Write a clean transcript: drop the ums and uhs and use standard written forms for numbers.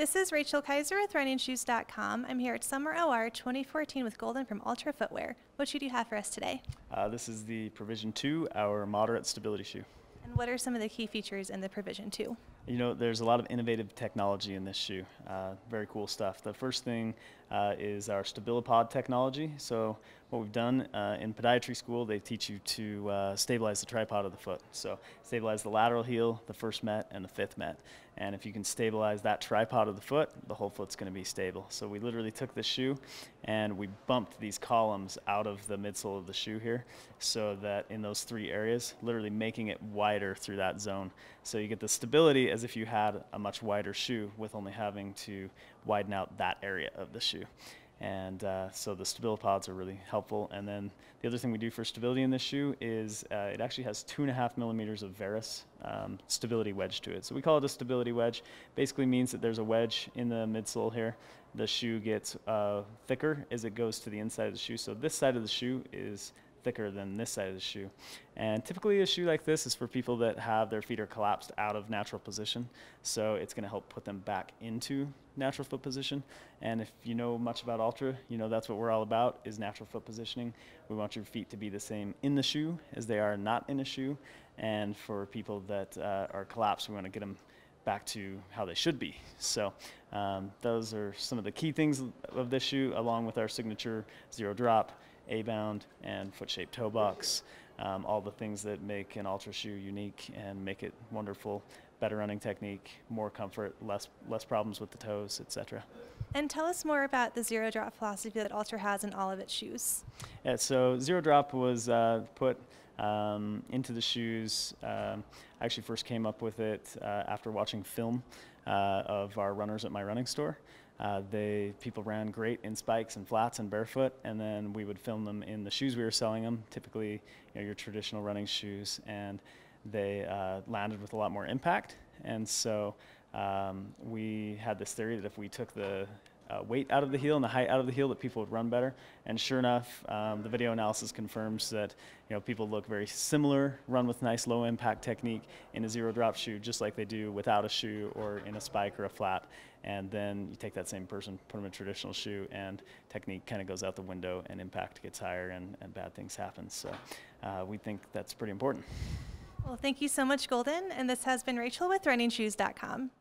This is Rachel Kaiser with RunningShoes.com. I'm here at Summer OR 2014 with Golden from Altra Footwear. What shoe do you have for us today? This is the Provision 2, our moderate stability shoe. And what are some of the key features in the Provision 2? You know, there's a lot of innovative technology in this shoe. Very cool stuff. The first thing is our StabiliPod technology. So what we've done in podiatry school, they teach you to stabilize the tripod of the foot. So stabilize the lateral heel, the first met, and the fifth met. And if you can stabilize that tripod of the foot, the whole foot's going to be stable. So we literally took this shoe and we bumped these columns out of the midsole of the shoe here so that in those three areas, literally making it wider through that zone. So you get the stability as if you had a much wider shoe with only having to widen out that area of the shoe. And so the StabiliPods are really helpful. And then the other thing we do for stability in this shoe is it actually has 2.5 millimeters of varus stability wedge to it. So we call it a stability wedge. Basically means that there's a wedge in the midsole here. The shoe gets thicker as it goes to the inside of the shoe. So this side of the shoe is thicker than this side of the shoe. And typically a shoe like this is for people that have their feet are collapsed out of natural position. So it's going to help put them back into natural foot position. And if you know much about Altra, you know that's what we're all about, is natural foot positioning. We want your feet to be the same in the shoe as they are not in a shoe. And for people that are collapsed, we want to get them back to how they should be. So those are some of the key things of this shoe, along with our signature zero drop, A-bound, and foot-shaped toe box. All the things that make an Altra shoe unique and make it wonderful. Better running technique, more comfort, less problems with the toes, etc. And tell us more about the zero drop philosophy that Altra has in all of its shoes. Yeah, so zero drop was put into the shoes. I actually first came up with it after watching film of our runners at my running store. People ran great in spikes and flats and barefoot, and then we would film them in the shoes we were selling them, typically your traditional running shoes, and they landed with a lot more impact. And so we had this theory that if we took the weight out of the heel and the height out of the heel, that people would run better. And sure enough, the video analysis confirms that people look very similar, run with nice low impact technique in a zero drop shoe, just like they do without a shoe or in a spike or a flat. And then you take that same person, put them in a traditional shoe, and technique kind of goes out the window and impact gets higher and bad things happen. So we think that's pretty important. Well, thank you so much, Golden. And this has been Rachel with RunningShoes.com.